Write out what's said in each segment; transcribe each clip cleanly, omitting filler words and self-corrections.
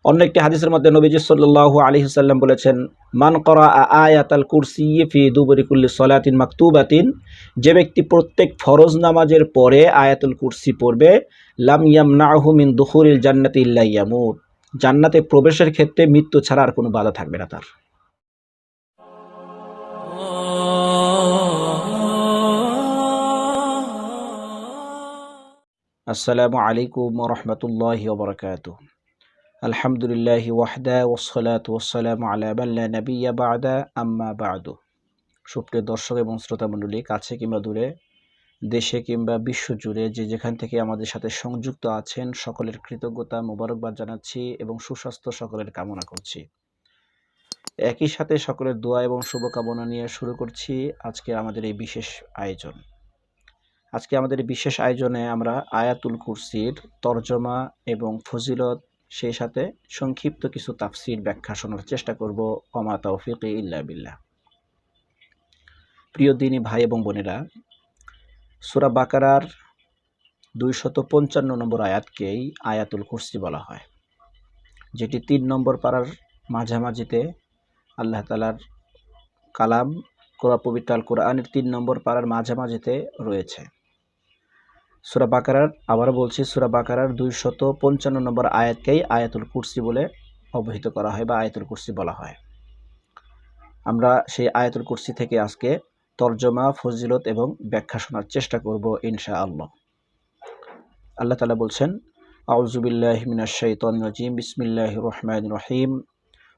অন্য একটি হাদিসের মধ্যে নবীজি সাল্লাল্লাহু আলাইহি ওয়াসাল্লাম বলেছেন, মান করা আয়াতাল কুরসি ফি দুবুরি কুল্লি সলাতিন মাকতুবাতিন, যে ব্যক্তি প্রত্যেক ফরজ নামাজের পরে আয়াতুল কুরসি পড়বে, লাম ইয়ামনাহু মিন দুখুলিল জান্নাতি ইল্লা ইয়ামুত, জান্নাতে প্রবেশের ক্ষেত্রে মৃত্যু ছাড়া আর কোনো বাধা থাকবে না তার। আসসালামু আলাইকুম ওয়া রাহমাতুল্লাহি ওয়া বারাকাতুহু। আলহামদুলিল্লাহি ওয়াহদা ওয়াসসালাতু ওয়াসসালামু আলা মান লা নাবিয়্যা বা'দা, আম্মা বা'দু। সুপ্রিয় দর্শক এবং শ্রোতা মণ্ডলী, কাছে কিংবা দূরে, দেশে কিংবা বিশ্বজুড়ে যে যেখান থেকে আমাদের সাথে সংযুক্ত আছেন, সকলের কৃতজ্ঞতা মোবারকবাদ জানাচ্ছি এবং সুস্বাস্থ্য সকলের কামনা করছি। একই সাথে সকলের দোয়া এবং শুভকামনা নিয়ে শুরু করছি আজকে আমাদের এই বিশেষ আয়োজন। আজকে আমাদের এই বিশেষ আয়োজনে আমরা আয়াতুল কুরসির তরজমা এবং ফজিলত, সেই সাথে সংক্ষিপ্ত কিছু তাফসির ব্যাখ্যা শোনার চেষ্টা করব। ওমা তাওফিকি ইল্লা বিল্লাহ। প্রিয় দিনী ভাই এবং বোনেরা, সূরা বাকারার 255 নম্বর আয়াতকেই আয়াতুল কুরসি বলা হয়, যেটি 3 নম্বর পারার মাঝামাঝিতে আল্লাহ তাআলার কালাম পবিত্র আল কোরআনের 3 নম্বর পারার মাঝামাঝিতে রয়েছে। সূরা বাকারার, আবারও বলছি, সূরা বাকারার 255 নম্বর আয়াতকেই আয়াতুল কুরসি বলে অভিহিত করা হয় বা আয়াতুল কুরসি বলা হয়। আমরা সেই আয়াতুল কুরসি থেকে আজকে তরজমা, ফজিলত এবং ব্যাখ্যা শোনার চেষ্টা করব ইনশাআল্লাহ। আল্লাহ তাআলা বলছেন, আউযু বিল্লাহি মিনাশ শাইতানির রাজীম, বিসমিল্লাহির রহমানির রহিম।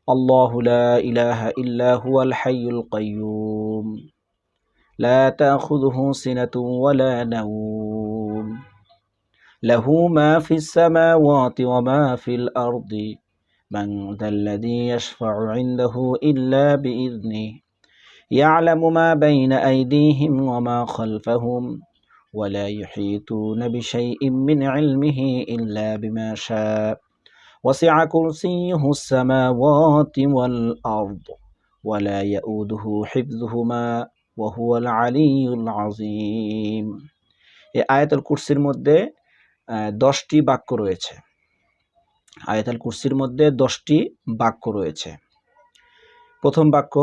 আল্লাহু লা ইলাহা ইল্লা হুয়াল হাইয়ুল কাইয়্যুম লা তাখুযুহু সিনাতুন ওয়া লা নাওম লাহু মা ফিস সামাওয়াতি ওয়া মা ফিল আরদি মান যাল্লাযী ইয়াশফা'ু 'ইনদাহু ইল্লা বিইযনিহি ইয়া'লামু মা বাইনা আইদিহিম ওয়া মা খালফাহুম ওয়া লা ইউহীতুনা বিশাইইন মিন 'ইলমিহি ইল্লা বিমা শা'a ওয়াসি'a কুরসিয়্যুহুস সামাওয়াতি ওয়াল আরদ ওয়া লা ইয়াউদুহু হিফযুহুমা ওয়া হুয়াল আলিয়্যুল আযীম। এই আয়াতুল কুরসির মধ্যে 10টি বাক্য রয়েছে। আয়াতুল কুরসির মধ্যে 10টি বাক্য রয়েছে। প্রথম বাক্য,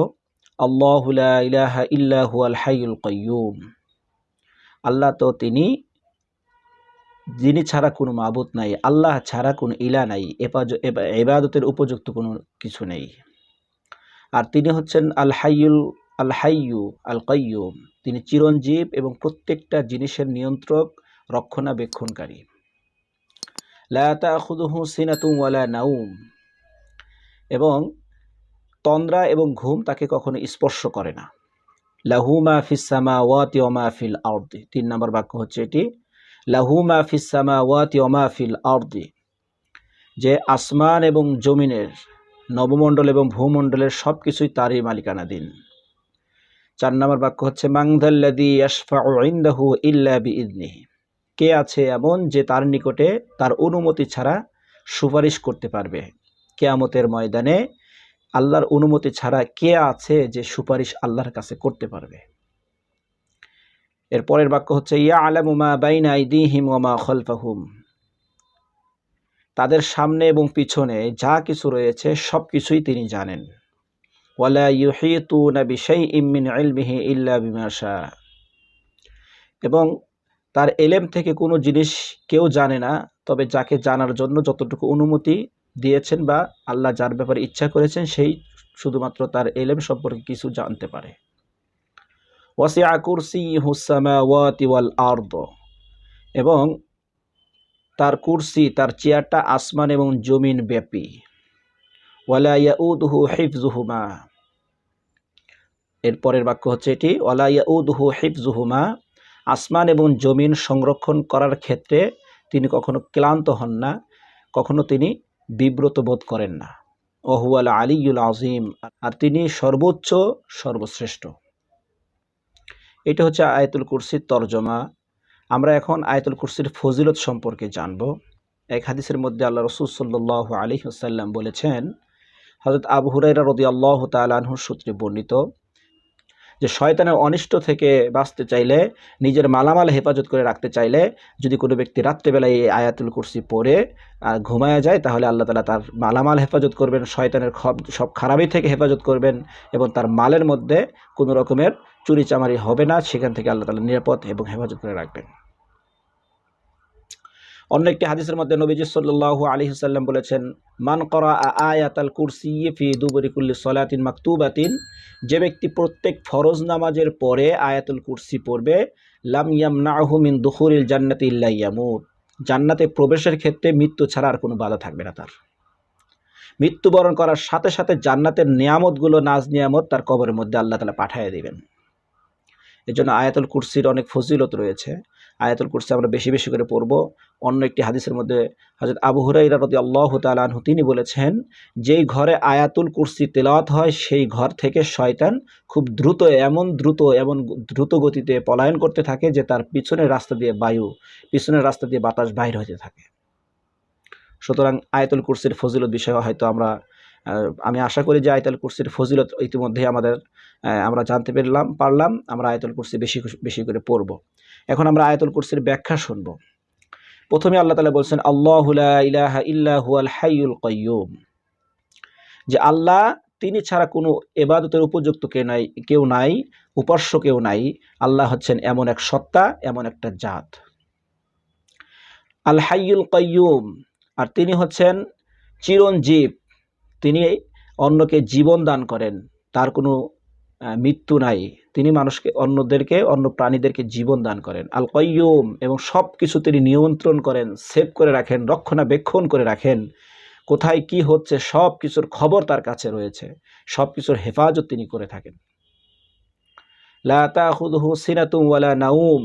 আল্লাহু লা ইলাহা ইল্লা হুয়াল হাইয়ুল কাইয়্যুম। আল্লাহ তো তিনি, যিনি ছাড়া কোনো মাবুদ নাই, আল্লাহ ছাড়া কোনো ইলা নাই, ইবাদতের উপযুক্ত কোনো কিছু নেই। আর তিনি হচ্ছেন আল হাইয়ু আল কাইয়্যুম, তিনি চিরঞ্জীব এবং প্রত্যেকটা জিনিসের নিয়ন্ত্রক, রক্ষণাবেক্ষণকারী। লা তাখুযুহু সিনাতুন ওয়া লা নাওম, এবং তন্দ্রা এবং ঘুম তাকে কখনো স্পর্শ করে না। লাহু মা ফিস সামাওয়াতি ওয়া মা ফিল আরদি, 3 নম্বর বাক্য হচ্ছে এটি, লাহু মা ফিস সামাওয়াতি ওয়া মা ফিল আরদি, যে আসমান এবং জমিনের, নবমণ্ডল এবং ভূমণ্ডলের সব কিছুই তারই মালিকানাধীন। 4 নম্বর বাক্য হচ্ছে, মান যাল্লাযী ইয়াশফা'ু 'ইনদাহু ইল্লা বিইযনিহি, কে আছে এমন যে তার নিকটে তার অনুমতি ছাড়া সুপারিশ করতে পারবে। কিয়ামতের ময়দানে আল্লাহর অনুমতি ছাড়া কে আছে যে সুপারিশ আল্লাহর কাছে করতে পারবে। এর পরের বাক্য হচ্ছে, ইয়া'লামু মা বাইনা আইদিহিম ওয়া মা খালফাহুম, তাদের সামনে এবং পিছনে যা কিছু রয়েছে সব কিছুই তিনি জানেন। ওয়ালা ইউহীতুনা বিশাইইন মিন ইলমিহি ইল্লা বিমা শা'a, এবং তার এলেম থেকে কোনো জিনিস কেউ জানে না, তবে যাকে জানার জন্য যতটুকু অনুমতি দিয়েছেন বা আল্লাহ যার ব্যাপারে ইচ্ছা করেছেন সেই শুধুমাত্র তার এলেম সম্পর্কে কিছু জানতে পারে। ওয়াসি'a কুরসিয়্যুহুস সামাওয়াতি ওয়াল আরদ, এবং তার কুরসি, তার চেয়ারটা আসমান এবং জমিন ব্যাপী। ওয়ালা ইয়াউদুহু হিফযুহুমা, এর পরের বাক্য হচ্ছে এটি, ওয়ালা ইয়াউদুহু হিফযুহুমা, আসমান এবং জমিন সংরক্ষণ করার ক্ষেত্রে তিনি কখনো ক্লান্ত হন না, কখনো তিনি বিব্রত বোধ করেন না। ওয়া হুয়াল আলিয়্যুল আযীম, আর তিনি সর্বোচ্চ, সর্বশ্রেষ্ঠ। এটা হচ্ছে আয়াতুল কুরসির তরজমা। আমরা এখন আয়াতুল কুরসির ফজিলত সম্পর্কে জানব। এক হাদিসের মধ্যে আল্লাহ রাসূল সাল্লাল্লাহু আলাইহি ওয়াসাল্লাম বলেছেন, হযরত আবু হুরায়রা রাদিয়াল্লাহু তাআলা আনহু সূত্রে বর্ণিত, যে শয়তানের অনিষ্ট থেকে বাঁচতে চাইলে, নিজের মালামাল হেফাজত করে রাখতে চাইলে যদি কোনো ব্যক্তি রাত্রেবেলায় এই আয়াতুল কুরসি পড়ে ঘুমায়া যায়, তাহলে আল্লাহ তাআলা তার মালামাল হেফাজত করবেন, শয়তানের সব খারাপি থেকে হেফাজত করবেন, এবং তার মালের মধ্যে কোনো রকমের চুরিচামারি হবে না, সেখান থেকে আল্লাহ তাআলা নিরাপদ এবং হেফাজত করে রাখবেন। অন্য একটি হাদিসের মধ্যে নবীজি সাল্লাল্লাহু আলাইহি ওয়াসাল্লাম বলেছেন, মান করা আয়াতাল কুরসি ফি দুবুরি কুল্লি সলাতিন মাকতুবাতিন, যে ব্যক্তি প্রত্যেক ফরজ নামাজের পরে আয়াতুল কুরসি পড়বে, লাম ইয়ামনাহু মিন দুখুলিল জান্নাতি ইল্লা ইয়ামুত, জান্নাতে প্রবেশের ক্ষেত্রে মৃত্যু ছাড়া আর কোনো বাধা থাকবে না তার। মৃত্যুবরণ করার সাথে সাথে জান্নাতের নিয়ামতগুলো, নাজ নিয়ামত তার কবরের মধ্যে আল্লাহ তাআলা পাঠিয়ে দেবেন। এজন্য আয়াতুল কুরসির অনেক ফজিলত রয়েছে। আয়াতুল কুরসি আমরা বেশি বেশি করে পড়ব। অন্য একটি হাদিসের মধ্যে হযরত আবু হুরায়রা রাদিয়াল্লাহু তাআলা আনহু তিনি বলেছেন, যেই ঘরে আয়াতুল কুরসি তেলাওয়াত হয় সেই ঘর থেকে শয়তান খুব এমন দ্রুত গতিতে পলায়ন করতে থাকে যে তার পিছনের রাস্তা দিয়ে পিছনের রাস্তা দিয়ে বাতাস বাইর হতে থাকে। সুতরাং আয়াতুল কুরসির ফজিলত বিষয়ে হয়তো আমি আশা করি যে আয়াতুল কুরসির ফজিলত ইতিমধ্যে আমরা জানতে পারলাম। আমরা আয়াতুল কুরসি বেশি করে পড়ব। এখন আমরা আয়াতুল কুরসির ব্যাখ্যা শুনব। প্রথমে আল্লাহ তাআলা বলছেন, আল্লাহু লা ইলাহা ইল্লা হুয়াল হাইয়ুল কাইয়্যুম, যে আল্লাহ তিনি ছাড়া কোনো ইবাদতের উপযুক্ত কেউ নাই, উপাস্য কেউ নাই। আল্লাহ হচ্ছেন এমন এক সত্তা, এমন একটা জাত। আল হাইয়ুল কাইয়্যুম, আর তিনি হচ্ছেন চিরঞ্জীব, তিনি অন্যকে জীবন দান করেন, তার কোনো মৃত্যু নাই, তিনি অন্য প্রাণীদেরকে জীবন দান করেন। আল কাইয়্যুম, এবং সব কিছু তিনি নিয়ন্ত্রণ করেন, সেভ করে রাখেন, রক্ষণাবেক্ষণ করে রাখেন। কোথায় কি হচ্ছে সব কিছুর খবর তার কাছে রয়েছে, সব কিছুর হেফাজত তিনি করে থাকেন। লা তাখুযুহু সিনাতুন ওয়ালা নাউম,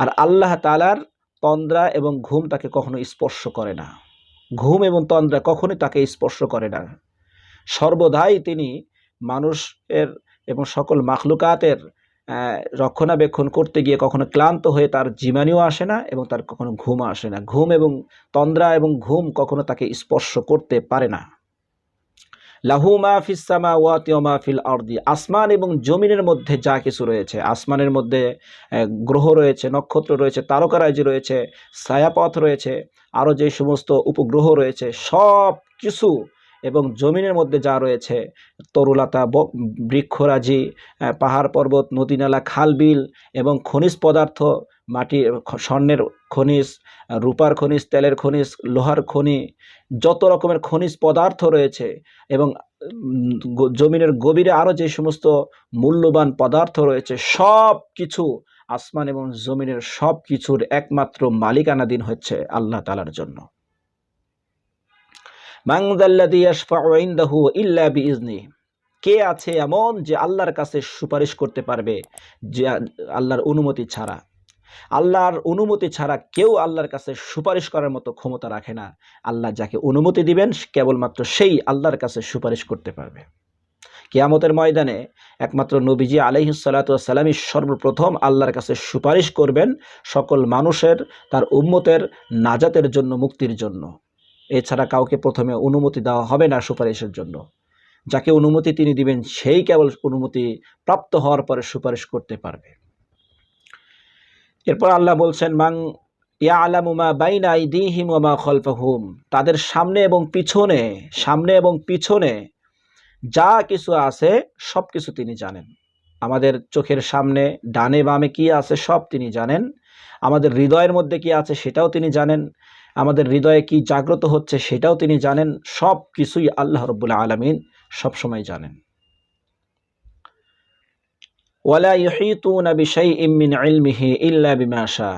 আর আল্লাহ তাআলার তন্দ্রা এবং ঘুম তাকে কখনো স্পর্শ করে না। ঘুম এবং তন্দ্রা কখনোই তাকে স্পর্শ করে না। সর্বদাই তিনি মানুষের এবং সকল মাখলুকাতের রক্ষণাবেক্ষণ করতে গিয়ে কখনো ক্লান্ত হয়ে তার জিমানিও আসে না, এবং তার কখনো ঘুম আসে না। ঘুম এবং তন্দ্রা এবং ঘুম কখনো তাকে স্পর্শ করতে পারে না। লাহু মা ফিস সামাওয়াতি ওয়া মা ফিল আরদি, আসমান এবং জমিনের মধ্যে যা কিছু রয়েছে, আসমানের মধ্যে গ্রহ রয়েছে, নক্ষত্র রয়েছে, তারকারাজি রয়েছে, ছায়াপথ রয়েছে, আরও যে সমস্ত উপগ্রহ রয়েছে সব কিছু, এবং জমিনের মধ্যে যা রয়েছে তরুলতা, বৃক্ষরাজি, পাহাড় পর্বত, নদী নালা, খাল বিল, এবং খনিজ পদার্থ, মাটি, স্বর্ণের খনিজ, রূপার খনিজ, তেলের খনিজ, লোহার খনি, যত রকমের খনিজ পদার্থ রয়েছে, এবং জমিনের গভীরে আরও যে সমস্ত মূল্যবান পদার্থ রয়েছে, সব কিছু আসমান এবং জমিনের সব কিছুর একমাত্র মালিকানাধীন হচ্ছে আল্লাহ তাআলার জন্য। মান যাল্লাযী ইয়াশফাউ ইনদাহু ইল্লা বিইজনিহি, কে আছে এমন যে আল্লাহর কাছে সুপারিশ করতে পারবে যে আল্লাহর অনুমতি ছাড়া? আল্লাহর অনুমতি ছাড়া কেউ আল্লাহর কাছে সুপারিশ করার মতো ক্ষমতা রাখে না। আল্লাহ যাকে অনুমতি দিবেন কেবলমাত্র সেই আল্লাহর কাছে সুপারিশ করতে পারবে। কিয়ামতের ময়দানে একমাত্র নবীজি আলাইহিস সালাতু ওয়াস সালামই সর্বপ্রথম আল্লাহর কাছে সুপারিশ করবেন সকল মানুষের, তার উম্মতের নাজাতের জন্য, মুক্তির জন্য। এছাড়া কাউকে প্রথমে অনুমতি দেওয়া হবে না সুপারিশের জন্য। যাকে অনুমতি তিনি দিবেন সেই কেবল অনুমতি প্রাপ্ত হওয়ার পরে সুপারিশ করতে পারবে। এরপর আল্লাহ বলছেন, মান ইয়ালামু মা বাইনা আইদিহিম ওয়া মা খালফাহুম, তাদের সামনে এবং পিছনে যা কিছু আছে সব কিছু তিনি জানেন। আমাদের চোখের সামনে ডানে বামে কি আছে সব তিনি জানেন। আমাদের হৃদয়ের মধ্যে কি আছে সেটাও তিনি জানেন। আমাদের হৃদয়ে কি জাগ্রত হচ্ছে সেটাও তিনি জানেন। সব কিছুই আল্লাহ রাব্বুল আলামিন সবসময় জানেন। ওয়ালা ইউহিতুনা বিশাইইম মিন ইলমিহি ইল্লা বিমা শা,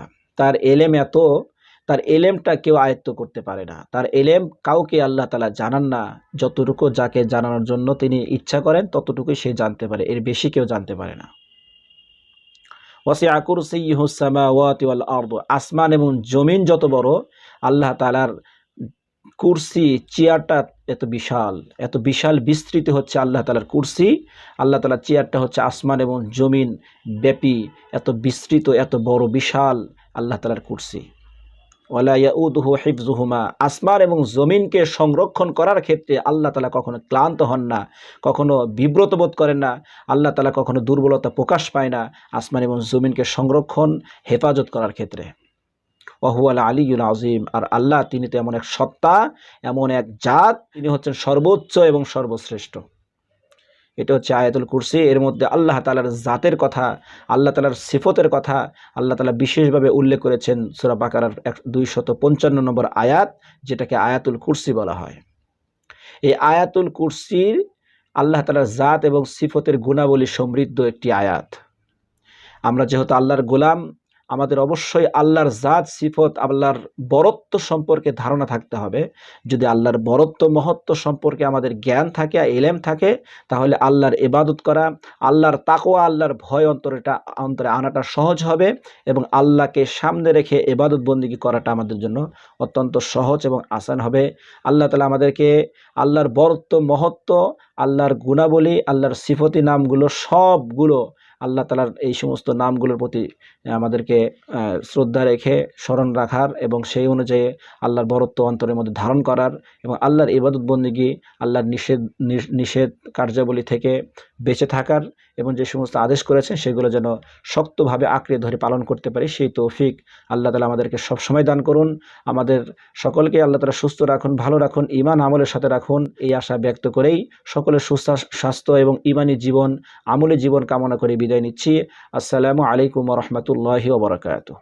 তার এলেমটা কেউ আয়ত্ত করতে পারে না। তার এলেম কাউকে আল্লাহ তাআলা জানান না। যতটুকু যাকে জানানোর জন্য তিনি ইচ্ছা করেন ততটুকুই সে জানতে পারে, এর বেশি কেউ জানতে পারে না। ওয়াসিআ কুরসিয়্যুহুস সামাওয়াতি ওয়াল আরদ, আসমান এবং জমিন যত বড়, আল্লাহ তাআলার কুরসি, চেয়ারটা এত বিশাল বিস্তৃত হচ্ছে আল্লাহ তাআলার কুরসি। আল্লাহ তাআলার চেয়ারটা হচ্ছে আসমান এবং জমিন ব্যাপী, এত বিস্তৃত, এত বড় বিশাল আল্লাহ তাআলার কুরসি। ওয়ালা ইয়াউদুহু হিফযুহুমা, আসমান এবং জমিনকে সংরক্ষণ করার ক্ষেত্রে আল্লাহ তাআলা কখনো ক্লান্ত হন না, কখনো বিব্রত বোধ করেন না, আল্লাহ তাআলা কখনো দুর্বলতা প্রকাশ পায় না আসমান এবং জমিনকে সংরক্ষণ হেফাজত করার ক্ষেত্রে। ওয়া হুয়াল আলিয়্যুল আযীম, আর আল্লাহ তিনি তো এমন এক সত্তা, এমন এক জাত, তিনি হচ্ছেন সর্বোচ্চ এবং সর্বশ্রেষ্ঠ। এটা হচ্ছে আয়াতুল কুরসি। এর মধ্যে আল্লাহ তাআলার জাতের কথা, আল্লাহ তাআলার সিফতের কথা আল্লাহ তাআলা বিশেষভাবে উল্লেখ করেছেন সূরা বাকারার 255 নম্বর আয়াত, যেটাকে আয়াতুল কুরসি বলা হয়। এই আয়াতুল কুরসির আল্লাহ তাআলার জাত এবং সিফতের গুণাবলী সমৃদ্ধ একটি আয়াত। আমরা যেহেতু আল্লাহর গোলাম, আমাদের অবশ্যই আল্লাহর জাত সিফত, আল্লাহর বরত্ব সম্পর্কে ধারণা থাকতে হবে। যদি আল্লাহর বরত্ব মহত্ব সম্পর্কে আমাদের জ্ঞান থাকে, ইলম থাকে, তাহলে আল্লাহর ইবাদত করা, আল্লাহর তাকওয়া, আল্লাহর ভয় অন্তরে আনাটা সহজ হবে এবং আল্লাহকে সামনে রেখে ইবাদত বন্দেগী করাটা আমাদের জন্য অত্যন্ত সহজ এবং আসান হবে। আল্লাহ তাআলা আমাদেরকে আল্লাহর বরত্ব মহত্ব, আল্লাহর গুণাবলী, আল্লাহর সিফতি নামগুলো সবগুলো, আল্লাহ তাআলার এই সমস্ত নামগুলোর প্রতি আমাদেরকে শ্রদ্ধা রেখে স্মরণ রাখার এবং সেই অনুযায়ী আল্লাহর বরত্ব অন্তরের মধ্যে ধারণ করার এবং আল্লাহর ইবাদত বন্দেগী, আল্লাহর নিষেধ কার্যাবলী থেকে বেঁচে থাকার এবং যে সমস্ত আদেশ করেছেন সেগুলো যেন শক্তভাবে আঁকড়ে ধরে পালন করতে পারি, সেই তৌফিক আল্লাহ তাআলা আমাদেরকে সবসময় দান করুন। আমাদের সকলকে আল্লাহ তাআলা সুস্থ রাখুন, ভালো রাখুন, ঈমান আমলের সাথে রাখুন, এই আশা ব্যক্ত করেই সকলের সুস্বাস্থ্য এবং ঈমানী জীবন, আমলি জীবন কামনা করে বিদায় নিচ্ছি। আসসালামু আলাইকুম ওয়া রাহমাতুল্লাহি ওয়া বারাকাতুহু।